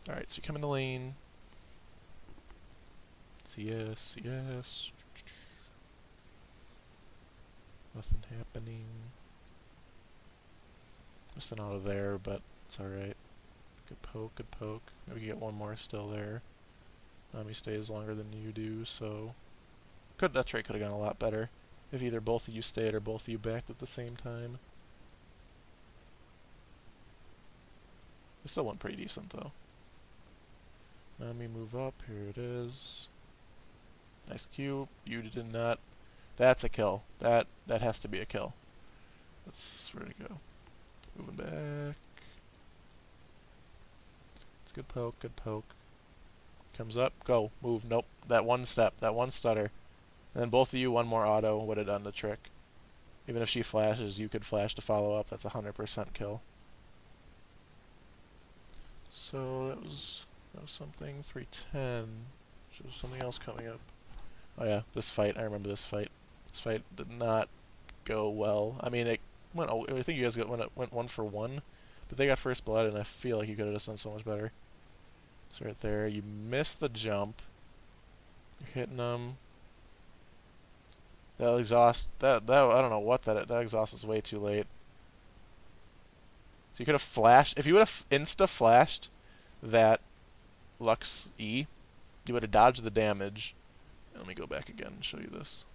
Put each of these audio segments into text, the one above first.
Alright, so you come in the lane. CS, CS. Nothing happening. Missing out of there, but it's alright. Good poke, good poke. Maybe we can get one more still there. Nami stays longer than you do, so that trade could have gone a lot better if either both of you stayed or both of you backed at the same time. It still went pretty decent though. Nami move up, here it is. Nice Q. You did not. That's a kill. That has to be a kill. Let's where to go. Moving back. It's good poke, good poke. Comes up, go, move, nope. That one step, that one stutter. And then both of you, one more auto would have done the trick. Even if she flashes, you could flash to follow up. That's a 100% kill. So that was something. 310. So something else coming up. Oh yeah, this fight. I remember this fight. This fight did not go well. I mean, it went. I think you guys went 1-for-1, but they got first blood, and I feel like you could have just done so much better. So right there, you missed the jump. You're hitting them. That exhaust. That I don't know what that exhaust is way too late. So you could have flashed. If you would have insta flashed that Lux E, you would have dodged the damage. Let me go back again and show you this.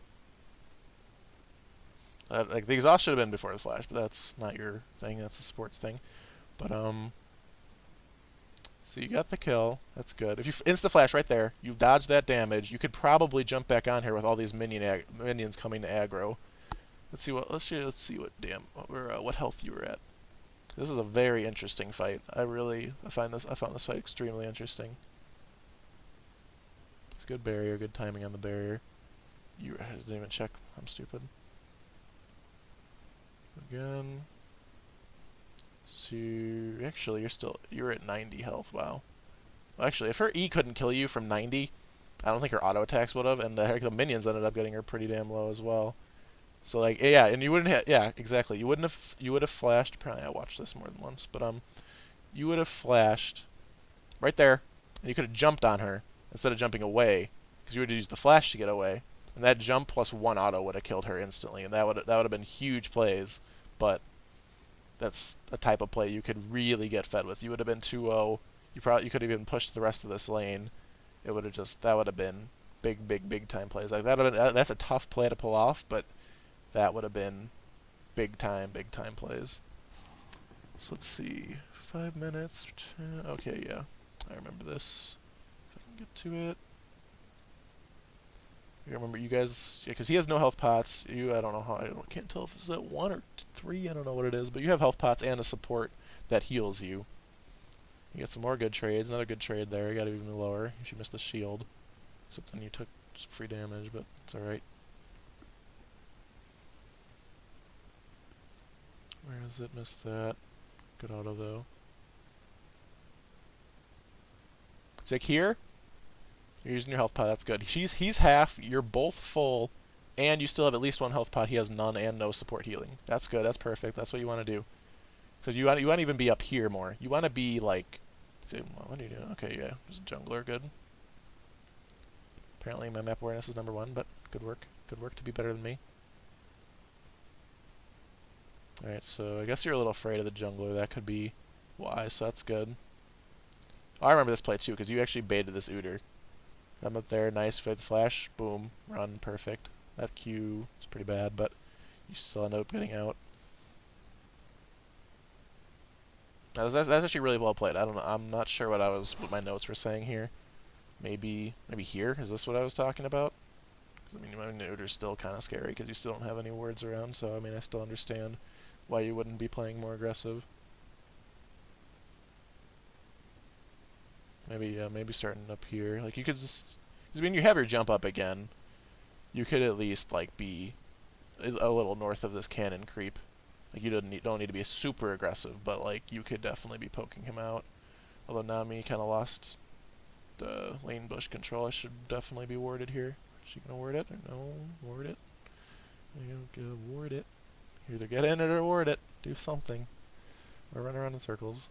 Like the exhaust should have been before the flash, but that's not your thing. That's a sports thing. But so you got the kill. That's good. If you insta flash right there, you dodge that damage. You could probably jump back on here with all these minions coming to aggro. Let's see what what health you were at. This is a very interesting fight. I found this fight extremely interesting. It's good barrier, good timing on the barrier. I didn't even check. I'm stupid. Again. So actually, you're at 90 health. Wow. Well, actually, if her E couldn't kill you from 90, I don't think her auto attacks would have, and the minions ended up getting her pretty damn low as well. So like, yeah, and you wouldn't have, yeah, exactly. You would have flashed. Probably I watched this more than once, but you would have flashed right there, and you could have jumped on her instead of jumping away, because you would have used the flash to get away, and that jump plus one auto would have killed her instantly, and that would have been huge plays, but that's a type of play you could really get fed with. You would have been 2-0. You could have even pushed the rest of this lane. It would have that would have been big time plays. Like that's a tough play to pull off, but that would have been big time plays. So let's see, 5 minutes. Okay, yeah, I remember this. If I can get to it. I remember you guys, because he has no health pots. I don't know how. Can't tell if it's at 1 or 3. I don't know what it is, but you have health pots and a support that heals you. You get some more good trades. Another good trade there. You got even lower. If you missed the shield, except then you took some free damage, but it's all right. Where is it? Missed that. Good auto though. It's like here. You're using your health pot. That's good. He's half. You're both full, and you still have at least one health pot. He has none and no support healing. That's good. That's perfect. That's what you want to do. So you want to even be up here more. You want to be like, say, what are you doing? Okay, yeah, just jungler. Good. Apparently my map awareness is #1, but good work. Good work to be better than me. Alright, so I guess you're a little afraid of the jungler. That could be why, so that's good. Oh, I remember this play too, because you actually baited this Udyr. I'm up there, nice, fade flash, boom, run, perfect. That Q is pretty bad, but you still end up getting out. That's actually really well played. I don't know. I'm not sure what my notes were saying here. Maybe here. Is this what I was talking about? Because I mean, Udyr's still kind of scary because you still don't have any words around. So I mean, I still understand why you wouldn't be playing more aggressive. Maybe starting up here. Like you could just, because when you have your jump up again, you could at least like be a little north of this cannon creep. Like you don't need to be super aggressive, but like you could definitely be poking him out. Although Nami kind of lost the lane bush control, I should definitely be warded here. Is she gonna ward it or no? Ward it. You go ward it. Either get in it or ward it. Do something. Or run around in circles.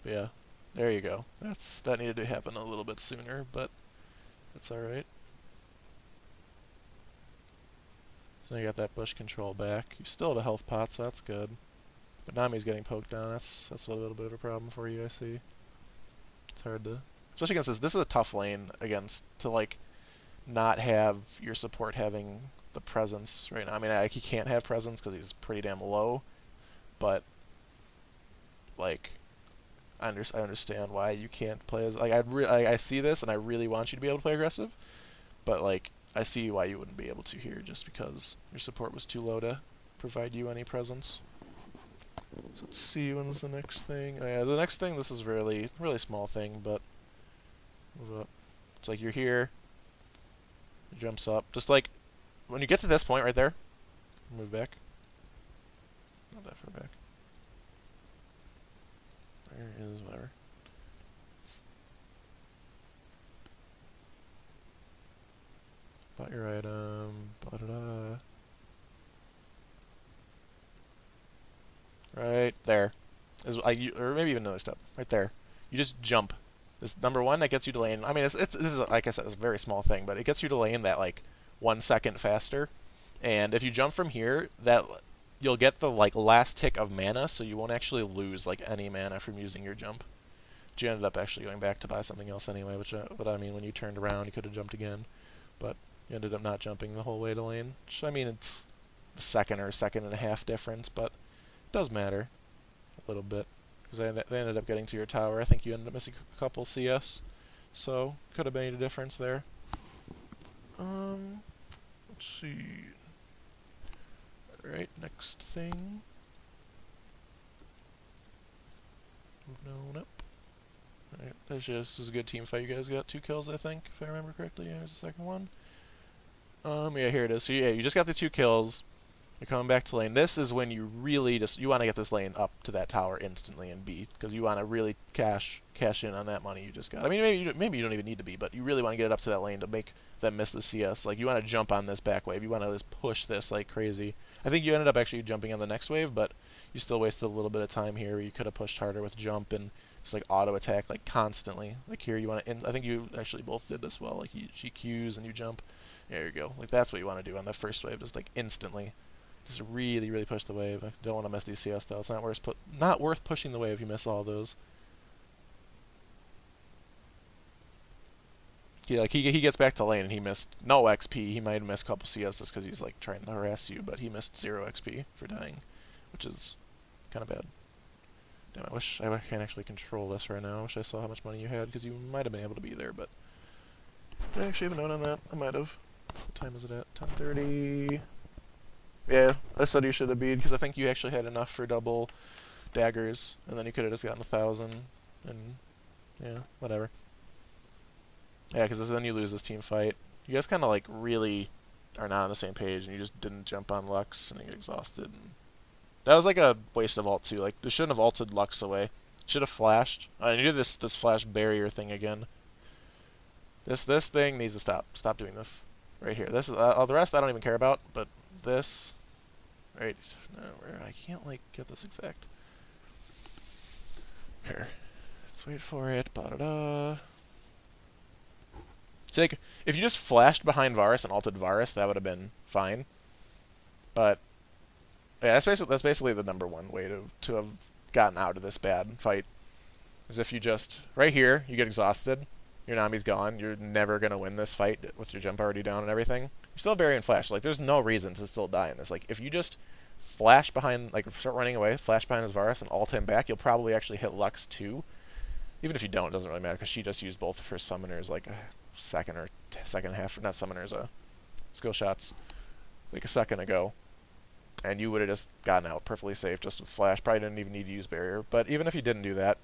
But yeah, there you go. That needed to happen a little bit sooner, but that's alright. So now you got that bush control back. You still have a health pot, so that's good. But Nami's getting poked down. That's a little bit of a problem for you, I see. It's hard to... Especially against this. This is a tough lane against to, like, not have your support having the presence right now. I mean, he can't have presence because he's pretty damn low. But, like, I understand why you can't play as... Like, I see this, and I really want you to be able to play aggressive. But, like, I see why you wouldn't be able to here, just because your support was too low to provide you any presence. So let's see, when's the next thing? Oh yeah, the next thing, this is really small thing, but move up. It's like you're here, it jumps up. Just like, when you get to this point right there, move back. Not that far back. There is, whatever. Bought your item, ba-da-da. Right there. Or maybe even another step. Right there. You just jump. This number one, that gets you to lane. I mean, this is, like I said, it's a very small thing, but it gets you to lane that, like, 1 second faster. And if you jump from here, you'll get the, like, last tick of mana, so you won't actually lose, like, any mana from using your jump. But you ended up actually going back to buy something else anyway, but I mean, when you turned around, you could have jumped again. But you ended up not jumping the whole way to lane. Which, I mean, it's a second or second and a half difference, but it does matter a little bit. Because they ended up getting to your tower. I think you ended up missing a couple CS. So, could have made a difference there. Let's see. Alright, next thing. Moving on up. Alright, this is a good team fight. You guys got 2 kills, I think, if I remember correctly. Here's the second one. Yeah, here it is. So yeah, you just got the 2 kills. You're coming back to lane. This is when you really you want to get this lane up to that tower instantly and beat, because you want to really cash in on that money you just got. I mean, maybe you don't even need to be, but you really want to get it up to that lane to make them miss the CS. Like, you want to jump on this back wave. You want to just push this like crazy. I think you ended up actually jumping on the next wave, but you still wasted a little bit of time here where you could have pushed harder with jump and just like auto attack like constantly. Like here you want to, I think you actually both did this well. Like she Qs and you jump. There you go. Like that's what you want to do on the first wave, just like instantly. Just really push the wave. I don't want to miss these CS though. It's not worth pushing the wave if you miss all those. Yeah, like he gets back to lane and he missed no XP. He might have missed a couple CS just because he's like trying to harass you, but he missed 0 XP for dying, which is kind of bad. Damn, I wish I can actually control this right now. I wish I saw how much money you had, because you might have been able to be there, but did I actually have a note on that? I might have. What time is it at? 10:30. Yeah, I said you should have beat, because I think you actually had enough for double daggers, and then you could have just gotten 1,000, and yeah, whatever. Yeah, because then you lose this team fight. You guys kind of like really are not on the same page, and you just didn't jump on Lux, and you get exhausted. And that was like a waste of ult too. Like, they shouldn't have ulted Lux away. Should have flashed. And you did this flash barrier thing again. This thing needs to stop. Stop doing this. Right here. This is the rest I don't even care about, but this right where I can't like get this exact. Here. Let's wait for it. Ba-da-da. So like, if you just flashed behind Varus and ulted Varus, that would have been fine. But yeah, that's basically the #1 way to have gotten out of this bad fight. Is if you just right here, you get exhausted, your Nami's gone, you're never gonna win this fight with your jump already down and everything. You still have Barrier and Flash. Like, there's no reason to still die in this. Like, if you just flash behind, like, start running away, flash behind his Varus and ult him back, you'll probably actually hit Lux too. Even if you don't, it doesn't really matter, because she just used both of her summoners like a second half, not summoners, skill shots, like a second ago. And you would have just gotten out perfectly safe just with Flash. Probably didn't even need to use Barrier. But even if you didn't do that,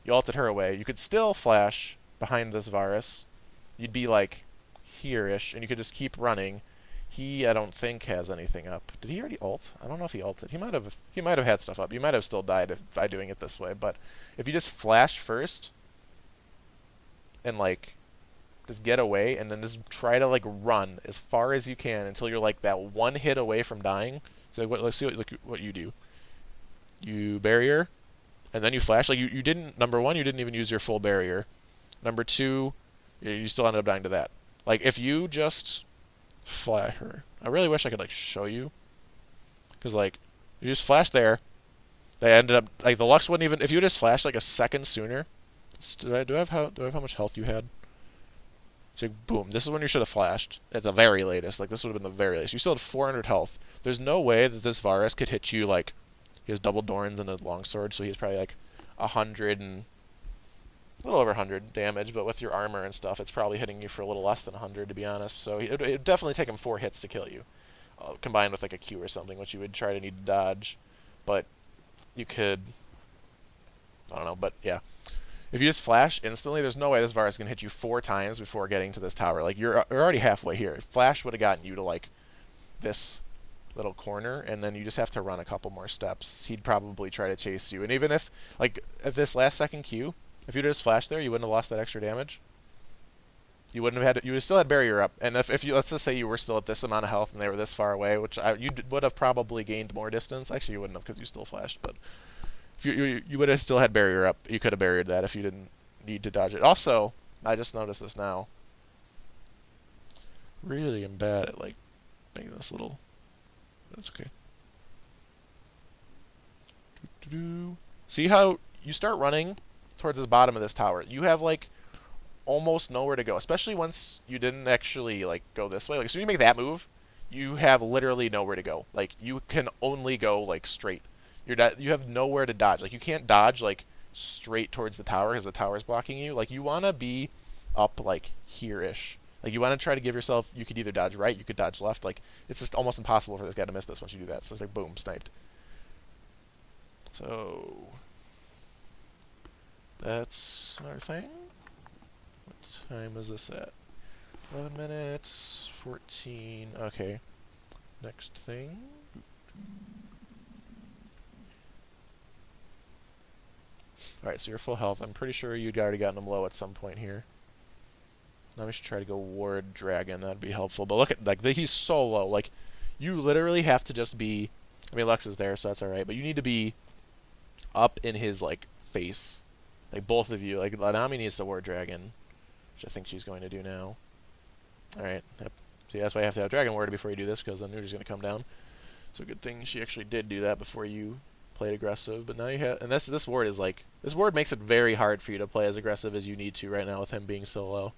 you ulted her away. You could still flash behind this Varus. You'd be like here-ish, and you could just keep running. He, I don't think, has anything up. Did he already ult? I don't know if he ulted. He might have had stuff up. You might have still died by doing it this way. But if you just flash first and like just get away, and then just try to like run as far as you can until you're like that one hit away from dying. So let's see what you do. You barrier, and then you flash. Like you didn't. Number one, you didn't even use your full barrier. Number two, you still ended up dying to that. Like if you just flash her, I really wish I could like show you, because like you just flashed there. They ended up like the Lux wouldn't even if you just flashed like a second sooner. Do I have how much health you had? So boom, this is when you should have flashed at the very latest. Like this would have been the very latest. You still had 400 health. There's no way that this Varus could hit you like he has double Dorns and a longsword, so he's probably like 100 and a little over 100 damage. But with your armor and stuff, it's probably hitting you for a little less than 100 to be honest. So it'd definitely take him 4 hits to kill you, combined with like a Q or something, which you would try to need to dodge. But you could, I don't know, but yeah. If you just flash instantly, there's no way this Varus can hit you 4 times before getting to this tower. Like you're already halfway here. Flash would have gotten you to like this little corner, and then you just have to run a couple more steps. He'd probably try to chase you, and even if like at this last second Q, if you'd just flashed there, you wouldn't have lost that extra damage. You wouldn't have had. You would still had barrier up, and if you let's just say you were still at this amount of health and they were this far away, which you would have probably gained more distance. Actually, you wouldn't have because you still flashed, but. You would have still had barrier up. You could have barriered that if you didn't need to dodge it. Also, I just noticed this now. Really am bad at like making this little. That's okay. See how you start running towards the bottom of this tower. You have like almost nowhere to go, especially once you didn't actually like go this way. Like as soon as you make that move, you have literally nowhere to go. Like you can only go like straight. You have nowhere to dodge. Like you can't dodge like straight towards the tower because the tower's blocking you. Like you want to be up like here-ish. Like you want to try to give yourself. You could either dodge right, you could dodge left. Like it's just almost impossible for this guy to miss this once you do that. So it's like boom, sniped. So that's another thing. What time is this at? 11 minutes, 14. Okay. Next thing. Alright, so you're full health. I'm pretty sure you'd already gotten him low at some point here. Now we should try to go Ward Dragon. That'd be helpful. But look at, like, he's so low. Like, you literally have to just be... I mean, Lux is there, so that's alright. But you need to be up in his, like, face. Like, both of you. Like, Nami needs to Ward Dragon, which I think she's going to do now. Alright. Yep. See, that's why you have to have Dragon Ward before you do this, because then Neuter's going to come down. So good thing she actually did do that before you... played aggressive, but now you have, and this ward is like, this ward makes it very hard for you to play as aggressive as you need to right now with him being so low.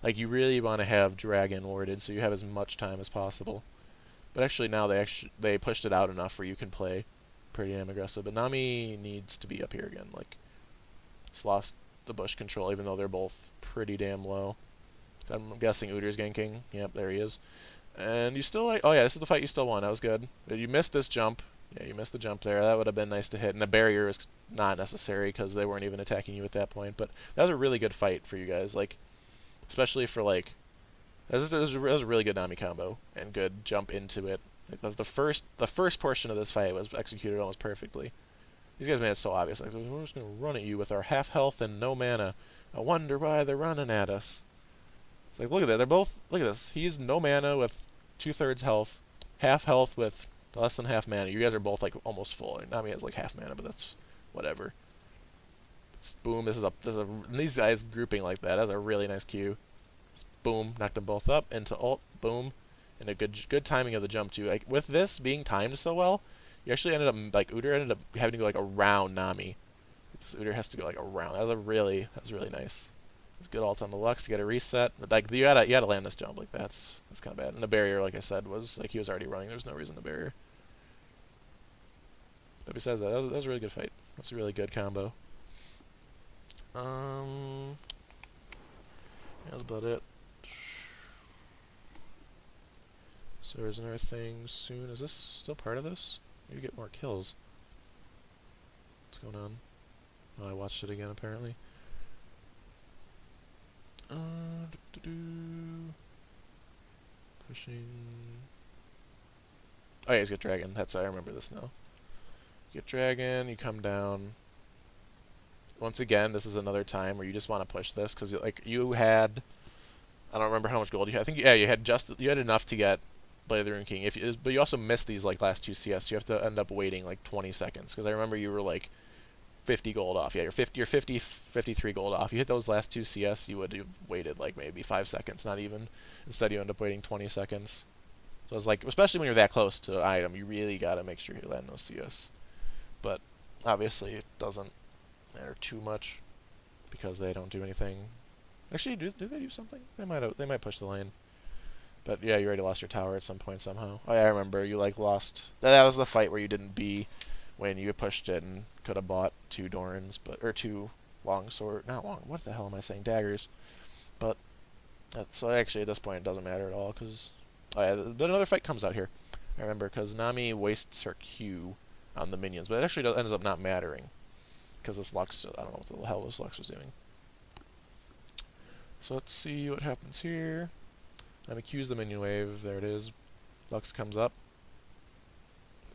Like you really want to have Dragon warded so you have as much time as possible. But actually now they pushed it out enough where you can play pretty damn aggressive. But Nami needs to be up here again. Like it's lost the bush control even though they're both pretty damn low. So I'm guessing Udir's ganking. Yep, there he is. And you still like, oh yeah, this is the fight you still won. That was good. But you missed this jump. Yeah, you missed the jump there. That would have been nice to hit. And the barrier is not necessary because they weren't even attacking you at that point. But that was a really good fight for you guys. Like, especially for, like... That was a really good Nami combo. And good jump into it. Like, the first portion of this fight was executed almost perfectly. These guys made it so obvious. Like, we're just going to run at you with our half health and no mana. I wonder why they're running at us. It's like, look at that. They're both... Look at this. He's no mana with 2/3 health. Half health with... less than half mana. You guys are both like almost full. Nami has like half mana, but that's whatever. Boom. This is these guys grouping like that. That's a really nice Q. Boom. Knocked them both up into ult. Boom. And a good timing of the jump too. Like with this being timed so well, you actually ended up like Udyr ended up having to go like around Nami. This Udyr has to go like around. That was really nice. It's good ult on the Lux to get a reset. But like you gotta land this jump. Like that's kind of bad. And the barrier, like I said, was like he was already running. There's no reason to barrier. But besides that, that was a really good fight. That's a really good combo. That's about it. So there's another thing soon. Is this still part of this? Maybe get more kills. What's going on? Oh, I watched it again apparently. Pushing. Oh yeah, he's got Dragon. I remember this now. You get Dragon, you come down. Once again, this is another time where you just want to push this because like you had, I don't remember how much gold you had. I think yeah, you had enough to get Blade of the Rune King. But you also missed these like last 2 CS. So you have to end up waiting like 20 seconds because I remember you were like 50 gold off. Yeah, you're 50, 53 gold off. You hit those last 2 CS, you would have waited like maybe 5 seconds, not even. Instead, you end up waiting 20 seconds. So it's like, especially when you're that close to an item, you really gotta make sure you land those CS. But obviously, it doesn't matter too much because they don't do anything. Actually, do they do something? They might push the lane. But yeah, you already lost your tower at some point somehow. Oh yeah, I remember you like lost. That was the fight where you didn't B when you pushed it and could have bought 2 Dorans, or 2 longsword. Not long. What the hell am I saying? Daggers. But so actually at this point it doesn't matter at all because oh yeah, but another fight comes out here. I remember because Nami wastes her Q on the minions, but it actually ends up not mattering because this Lux. I don't know what the hell this Lux was doing. So let's see what happens here. Nami Q's the minion wave. There it is. Lux comes up.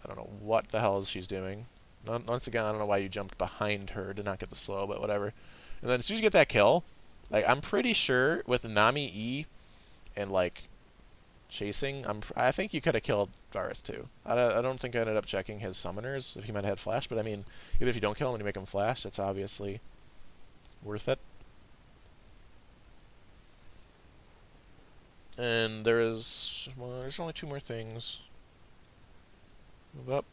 I don't know what the hell she's doing. Once again, I don't know why you jumped behind her to not get the slow, but whatever. And then as soon as you get that kill, like I'm pretty sure with Nami E and like chasing, I think you could have killed Varus too. I don't think I ended up checking his summoners if he might have had flash, but I mean, even if you don't kill him and you make him flash, that's obviously worth it. And there's only 2 more things. Move up.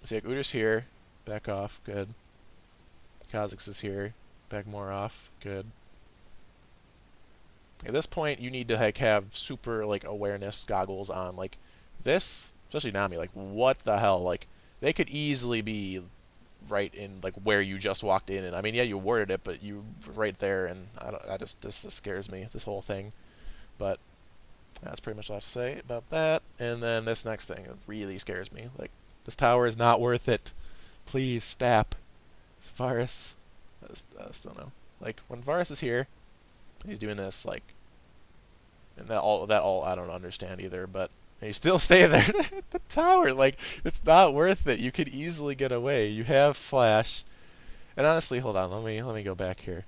So like Udyr's here, back off, good. Kha'Zix is here, back more off, good. At this point, you need to like have super like awareness goggles on. Like this, especially Nami. Like what the hell? Like they could easily be right in like where you just walked in. And I mean, yeah, you warded it, but you right there. And this scares me. This whole thing. But that's pretty much all I have to say about that. And then this next thing really scares me. Like this tower is not worth it. Please stop. It's Varus. I still know. Like when Varus is here. He's doing this like, and that all I don't understand either. But you still stay there at the tower. Like it's not worth it. You could easily get away. You have flash, and honestly, hold on. Let me go back here.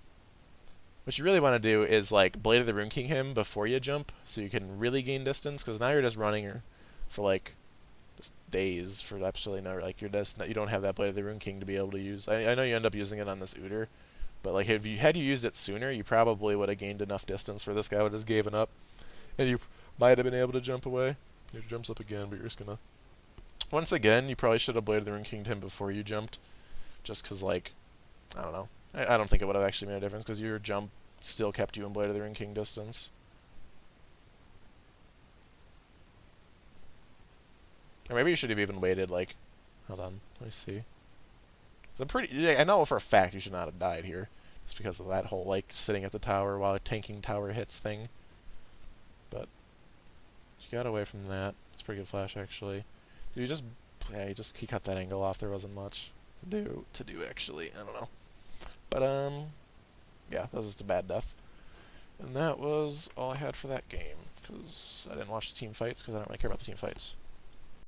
What you really want to do is like Blade of the Rune King him before you jump, so you can really gain distance. Because now you're just running for like just days for absolutely no. Like you don't have that Blade of the Rune King to be able to use. I know you end up using it on this Udyr. But like, if you had used it sooner, you probably would have gained enough distance where this guy would have just given up, and you might have been able to jump away. He jumps up again, but you're just gonna. Once again, you probably should have Blade of the Rune King'd him before you jumped, just because like, I don't know. I don't think it would have actually made a difference because your jump still kept you in Blade of the Rune King distance. Or maybe you should have even waited. Like, hold on, let me see. I know for a fact you should not have died here. Just because of that whole, like, sitting at the tower while tanking tower hits thing. But, you got away from that. It's pretty good flash, actually. He cut that angle off. There wasn't much to do, actually. I don't know. But, yeah, that was just a bad death. And that was all I had for that game. Because I didn't watch the team fights, because I don't really care about the team fights.